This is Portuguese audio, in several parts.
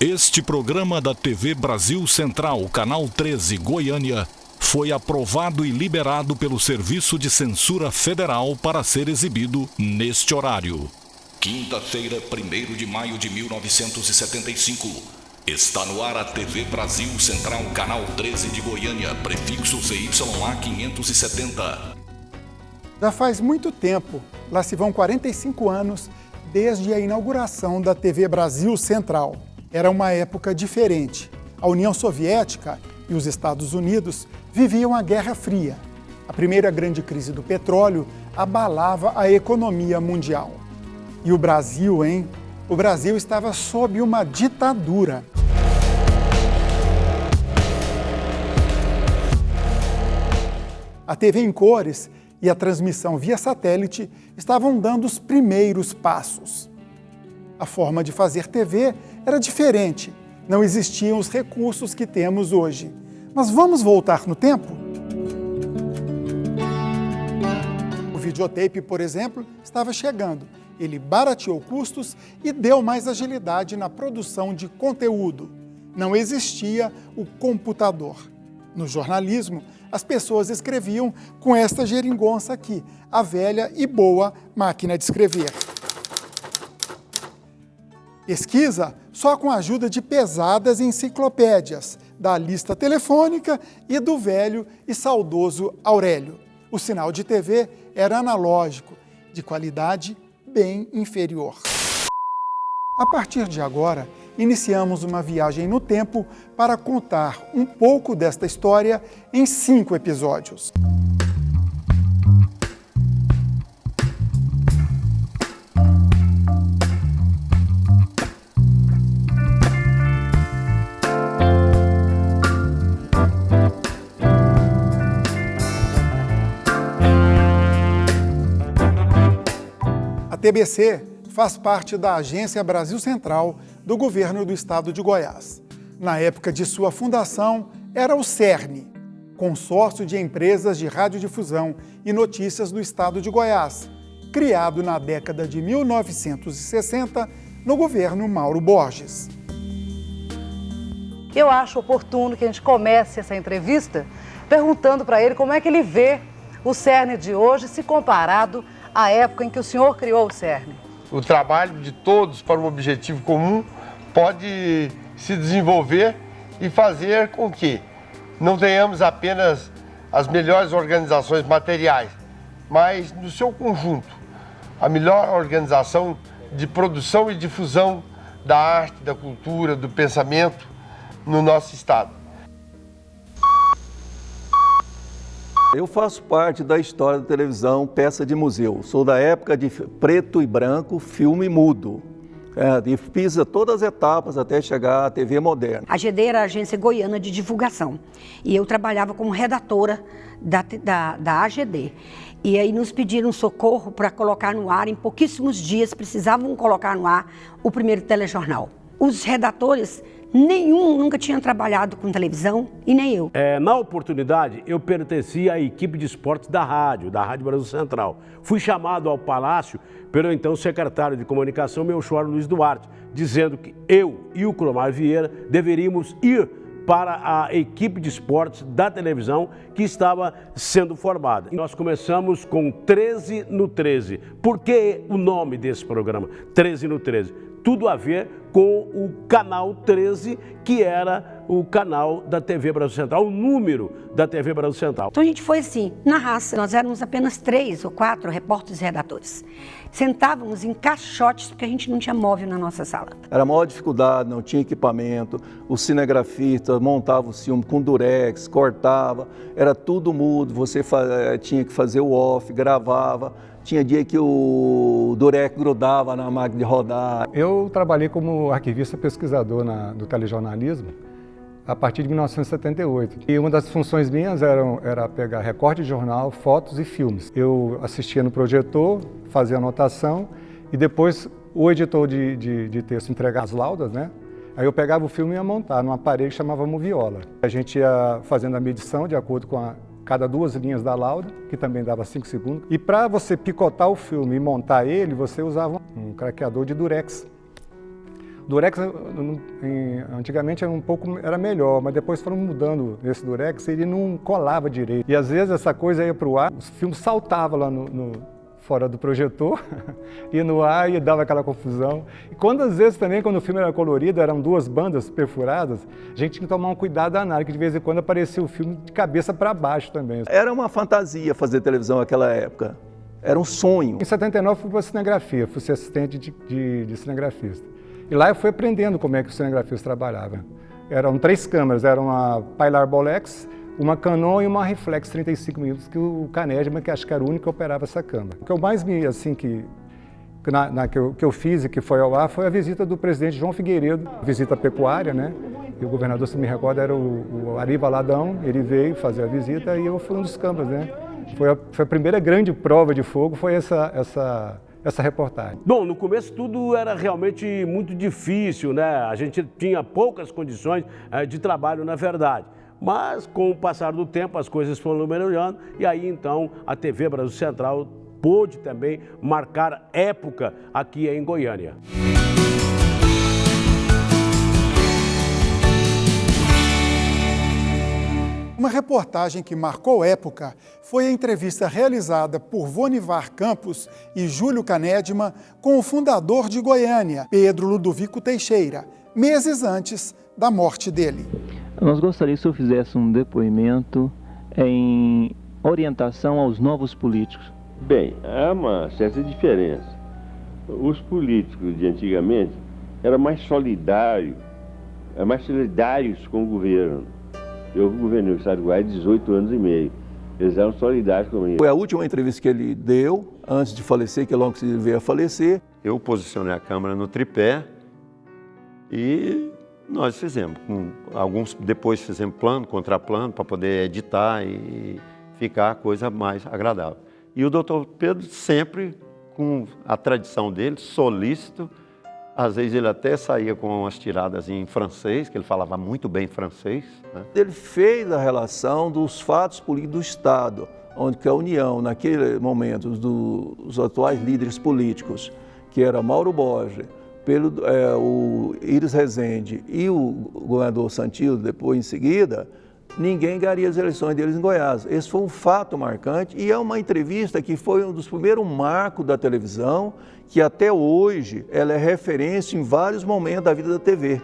Este programa da TV Brasil Central, Canal 13, Goiânia, foi aprovado e liberado pelo Serviço de Censura Federal para ser exibido neste horário. Quinta-feira, 1º de maio de 1975. Está no ar a TV Brasil Central, Canal 13 de Goiânia, prefixo ZYA 570. Já faz muito tempo, lá se vão 45 anos, desde a inauguração da TV Brasil Central. Era uma época diferente. A União Soviética e os Estados Unidos viviam a Guerra Fria. A primeira grande crise do petróleo abalava a economia mundial. E o Brasil, hein? O Brasil estava sob uma ditadura. A TV em cores e a transmissão via satélite estavam dando os primeiros passos. A forma de fazer TV era diferente, não existiam os recursos que temos hoje. Mas vamos voltar no tempo? O videotape, por exemplo, estava chegando. Ele barateou custos e deu mais agilidade na produção de conteúdo. Não existia o computador. No jornalismo, as pessoas escreviam com esta geringonça aqui, a velha e boa máquina de escrever. Pesquisa só com a ajuda de pesadas enciclopédias, da lista telefônica e do velho e saudoso Aurélio. O sinal de TV era analógico, de qualidade bem inferior. A partir de agora, iniciamos uma viagem no tempo para contar um pouco desta história em 5 episódios. A TBC faz parte da Agência Brasil Central do governo do estado de Goiás. Na época de sua fundação, era o CERN, Consórcio de Empresas de Radiodifusão e Notícias do estado de Goiás, criado na década de 1960 no governo Mauro Borges. Eu acho oportuno que a gente comece essa entrevista perguntando para ele como é que ele vê o CERN de hoje se comparado à época em que o senhor criou o CERN. O trabalho de todos para um objetivo comum pode se desenvolver e fazer com que não tenhamos apenas as melhores organizações materiais, mas no seu conjunto, a melhor organização de produção e difusão da arte, da cultura, do pensamento no nosso estado. Eu faço parte da história da televisão, peça de museu. Sou da época de preto e branco, filme mudo. E fiz todas as etapas até chegar à TV moderna. A AGD era a Agência Goiana de Divulgação. E eu trabalhava como redatora da AGD. E aí nos pediram socorro para colocar no ar, em pouquíssimos dias, precisavam colocar no ar o primeiro telejornal. Os redatores, nenhum nunca tinha trabalhado com televisão e nem eu. Na oportunidade, eu pertencia à equipe de esportes da Rádio Brasil Central. Fui chamado ao Palácio pelo então secretário de Comunicação, Melchior Luiz Duarte, dizendo que eu e o Clomar Vieira deveríamos ir para a equipe de esportes da televisão que estava sendo formada. Nós começamos com 13 no 13. Por que o nome desse programa? 13 no 13. Tudo a ver com o Canal 13, que era o canal da TV Brasil Central, o número da TV Brasil Central. Então a gente foi assim, na raça. Nós éramos apenas 3 ou 4 repórteres e redatores. Sentávamos em caixotes, porque a gente não tinha móvel na nossa sala. Era a maior dificuldade, não tinha equipamento, o cinegrafista montava o filme com durex, cortava, era tudo mudo, você tinha que fazer o off, gravava. Tinha dia que o durex grudava na máquina de rodar. Eu trabalhei como arquivista pesquisador do telejornalismo a partir de 1978. E uma das funções minhas era pegar recorte de jornal, fotos e filmes. Eu assistia no projetor, fazia anotação e depois o editor de texto entregava as laudas, né? Aí eu pegava o filme e ia montar num aparelho que chamava Moviola. A gente ia fazendo a medição de acordo com cada 2 linhas da lauda, que também dava 5 segundos. E para você picotar o filme e montar ele, você usava um craqueador de durex. Durex antigamente era melhor, mas depois foram mudando esse Durex e ele não colava direito. E às vezes essa coisa ia para o ar, os filmes saltavam lá fora do projetor, ia no ar e dava aquela confusão. E às vezes também, quando o filme era colorido, eram 2 bandas perfuradas, a gente tinha que tomar um cuidado danado, que de vez em quando aparecia o filme de cabeça para baixo também. Era uma fantasia fazer televisão naquela época, era um sonho. Em 79 fui para a cinegrafia, fui ser assistente de cinegrafista. E lá eu fui aprendendo como é que o cinegrafista trabalhava. Eram 3 câmeras, era uma Pilar Bolex, uma Canon e uma Reflex 35mm, que o Canedman, que acho que era o único que operava essa câmera. O que eu mais assim, que eu fiz e que foi ao ar foi a visita do presidente João Figueiredo, visita pecuária, né? E o governador, se me recorda, era o Ari Valadão, ele veio fazer a visita e eu fui um dos câmeras, né? Foi a primeira grande prova de fogo, foi essa reportagem. Bom, no começo tudo era realmente muito difícil, né? A gente tinha poucas condições de trabalho, na verdade. Mas, com o passar do tempo, as coisas foram melhorando e aí, então, a TV Brasil Central pôde também marcar época aqui em Goiânia. Uma reportagem que marcou época foi a entrevista realizada por Vonivar Campos e Júlio Canedman com o fundador de Goiânia, Pedro Ludovico Teixeira, meses antes da morte dele. Nós gostaríamos que o senhor fizesse um depoimento em orientação aos novos políticos. Bem, há uma certa diferença. Os políticos de antigamente eram mais solidários com o governo. Eu governei o estado de Goiás 18 anos e meio. Eles eram solidários comigo. Foi a última entrevista que ele deu, antes de falecer, que logo ele veio a falecer. Eu posicionei a câmera no tripé e nós fizemos. Depois fizemos plano, contraplano, para poder editar e ficar a coisa mais agradável. E o doutor Pedro sempre, com a tradição dele, solícito, às vezes ele até saía com umas tiradas em francês, que ele falava muito bem francês, né? Ele fez a relação dos fatos políticos do Estado, onde que a União, naquele momento, dos atuais líderes políticos, que era Mauro Borges, o Iris Rezende e o governador Santillo, depois em seguida, ninguém ganharia as eleições deles em Goiás. Esse foi um fato marcante e é uma entrevista que foi um dos primeiros marcos da televisão, que até hoje ela é referência em vários momentos da vida da TV.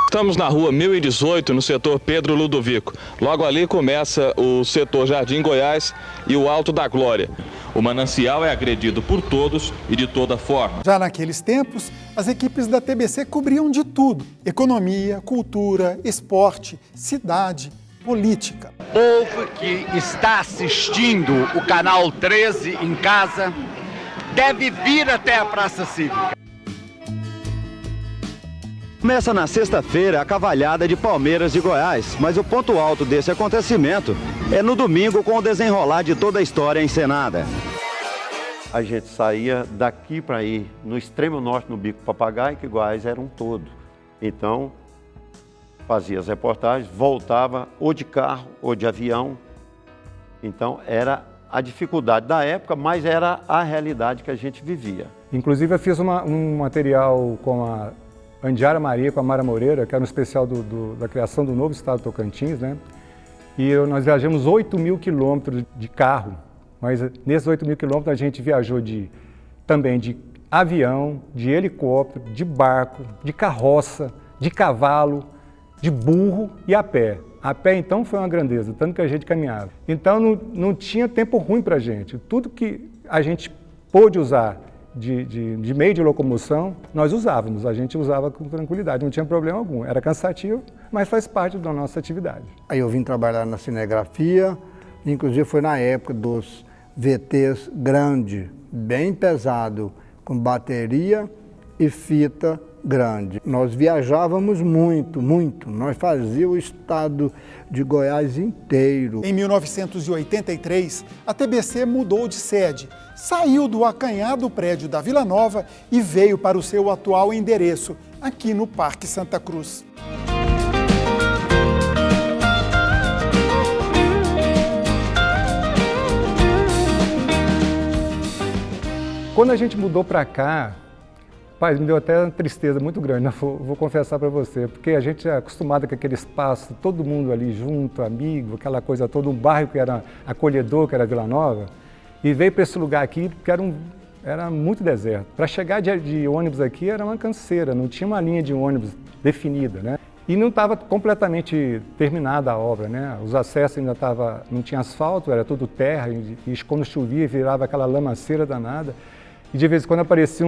Estamos na rua 1018, no setor Pedro Ludovico. Logo ali começa o setor Jardim Goiás e o Alto da Glória. O manancial é agredido por todos e de toda forma. Já naqueles tempos, as equipes da TBC cobriam de tudo: economia, cultura, esporte, cidade, política. Povo que está assistindo o Canal 13 em casa deve vir até a Praça Cívica. Começa na sexta-feira a cavalhada de Palmeiras de Goiás, mas o ponto alto desse acontecimento é no domingo com o desenrolar de toda a história encenada. A gente saía daqui para ir no extremo norte, no Bico Papagaio, que Goiás era um todo. Então, fazia as reportagens, voltava ou de carro ou de avião. Então, era a dificuldade da época, mas era a realidade que a gente vivia. Inclusive, eu fiz um material com a Andiara Maria, com a Mara Moreira, que era um especial da criação do novo estado Tocantins, né? E nós viajamos 8.000 quilômetros de carro, mas nesses 8.000 quilômetros a gente viajou também de avião, de helicóptero, de barco, de carroça, de cavalo, de burro e a pé. A pé, então, foi uma grandeza, tanto que a gente caminhava. Então, não tinha tempo ruim para a gente. Tudo que a gente pôde usar de meio de locomoção, nós usávamos, a gente usava com tranquilidade, não tinha problema algum. Era cansativo, mas faz parte da nossa atividade. Aí eu vim trabalhar na cinegrafia, inclusive foi na época dos VTs grande, bem pesado, com bateria e fita grande. Nós viajávamos muito, nós fazíamos o estado de Goiás inteiro. Em 1983, a TBC mudou de sede, saiu do acanhado prédio da Vila Nova e veio para o seu atual endereço, aqui no Parque Santa Cruz. Quando a gente mudou para cá, Rapaz, me deu até uma tristeza muito grande, né? Vou confessar para você, porque a gente é acostumado com aquele espaço, todo mundo ali junto, amigo, aquela coisa toda, um bairro que era acolhedor, que era Vila Nova, e veio para esse lugar aqui, porque era muito deserto. Para chegar de ônibus aqui era uma canseira, não tinha uma linha de ônibus definida, né? E não estava completamente terminada a obra, né? Os acessos ainda não tinha asfalto, era tudo terra, e quando chovia virava aquela lamaceira danada. E de vez em quando aparecia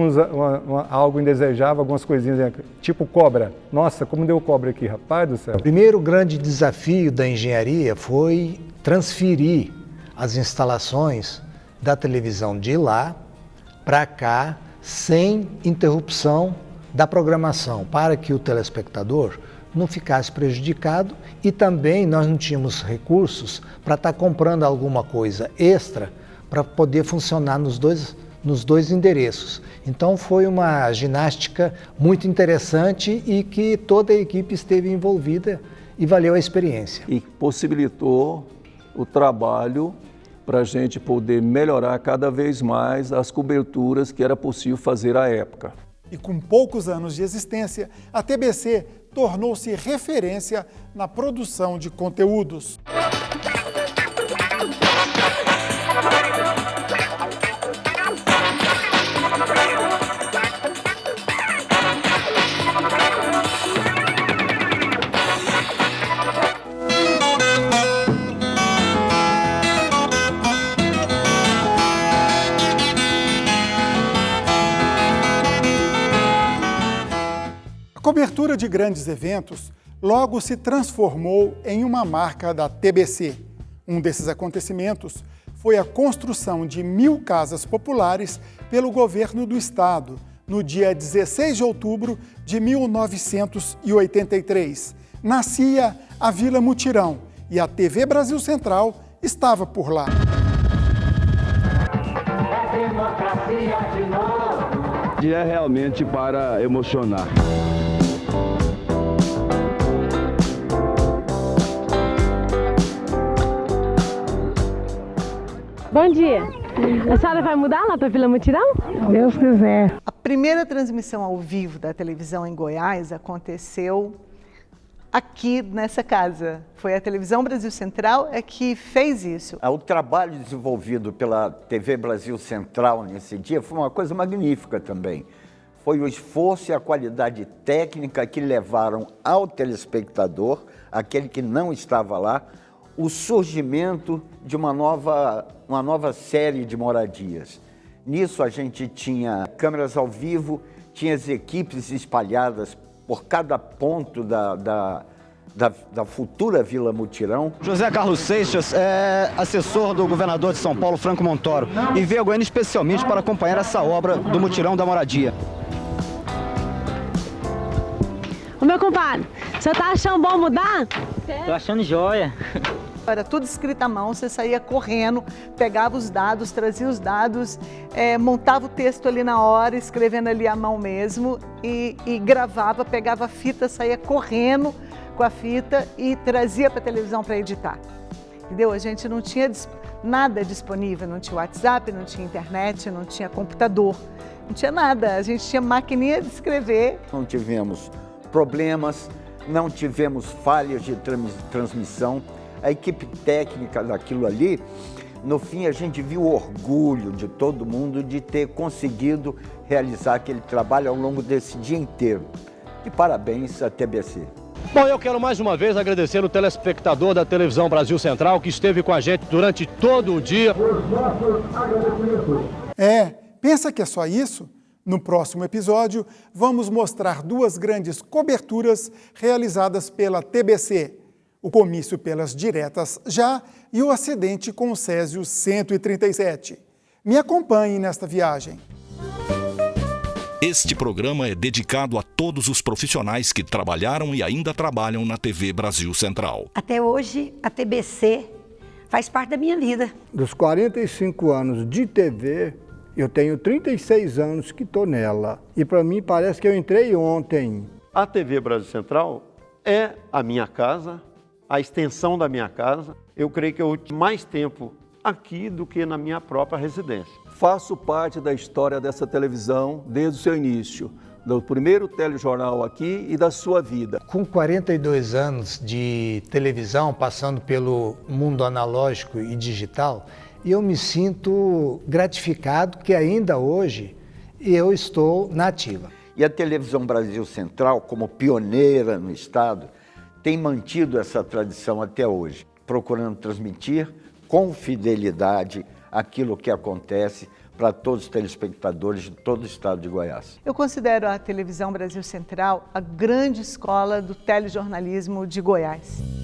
algo indesejável, algumas coisinhas, tipo cobra. Nossa, como deu cobra aqui, rapaz do céu. O primeiro grande desafio da engenharia foi transferir as instalações da televisão de lá para cá, sem interrupção da programação, para que o telespectador não ficasse prejudicado e também nós não tínhamos recursos para estar comprando alguma coisa extra para poder funcionar nos dois endereços. Então foi uma ginástica muito interessante e que toda a equipe esteve envolvida e valeu a experiência. E possibilitou o trabalho para a gente poder melhorar cada vez mais as coberturas que era possível fazer à época. E com poucos anos de existência, a TBC tornou-se referência na produção de conteúdos. A cobertura de grandes eventos logo se transformou em uma marca da TBC. Um desses acontecimentos foi a construção de 1.000 casas populares pelo governo do estado, no dia 16 de outubro de 1983. Nascia a Vila Mutirão e a TV Brasil Central estava por lá. É realmente para emocionar. Bom dia. A senhora vai mudar lá para Vila Mutirão? Deus quiser. A primeira transmissão ao vivo da televisão em Goiás aconteceu aqui nessa casa. Foi a Televisão Brasil Central que fez isso. O trabalho desenvolvido pela TV Brasil Central nesse dia foi uma coisa magnífica também. Foi o esforço e a qualidade técnica que levaram ao telespectador, aquele que não estava lá, o surgimento de uma nova série de moradias. Nisso a gente tinha câmeras ao vivo, tinha as equipes espalhadas por cada ponto da futura Vila Mutirão. José Carlos Seixas é assessor do governador de São Paulo, Franco Montoro, e veio a Goiânia especialmente para acompanhar essa obra do Mutirão da Moradia. Ô meu compadre, você tá achando bom mudar? Tô achando joia. Era tudo escrito à mão, você saía correndo, pegava os dados, trazia os dados, montava o texto ali na hora, escrevendo ali à mão mesmo e gravava, pegava a fita, saía correndo com a fita e trazia para a televisão para editar. Entendeu? A gente não tinha nada disponível, não tinha WhatsApp, não tinha internet, não tinha computador, não tinha nada. A gente tinha maquininha de escrever. Não tivemos problemas, não tivemos falhas de transmissão. A equipe técnica daquilo ali, no fim a gente viu o orgulho de todo mundo de ter conseguido realizar aquele trabalho ao longo desse dia inteiro. E parabéns à TBC. Bom, eu quero mais uma vez agradecer o telespectador da Televisão Brasil Central que esteve com a gente durante todo o dia. Pensa que é só isso? No próximo episódio, vamos mostrar duas grandes coberturas realizadas pela TBC. O comício pelas diretas já e o acidente com o Césio 137. Me acompanhe nesta viagem. Este programa é dedicado a todos os profissionais que trabalharam e ainda trabalham na TV Brasil Central. Até hoje, a TBC faz parte da minha vida. Dos 45 anos de TV, eu tenho 36 anos que estou nela. E para mim parece que eu entrei ontem. A TV Brasil Central é a minha casa, a extensão da minha casa. Eu creio que eu tive mais tempo aqui do que na minha própria residência. Faço parte da história dessa televisão desde o seu início, do primeiro telejornal aqui e da sua vida. Com 42 anos de televisão, passando pelo mundo analógico e digital, eu me sinto gratificado que ainda hoje eu estou na ativa. E a Televisão Brasil Central, como pioneira no Estado, tem mantido essa tradição até hoje, procurando transmitir com fidelidade aquilo que acontece para todos os telespectadores de todo o estado de Goiás. Eu considero a Televisão Brasil Central a grande escola do telejornalismo de Goiás.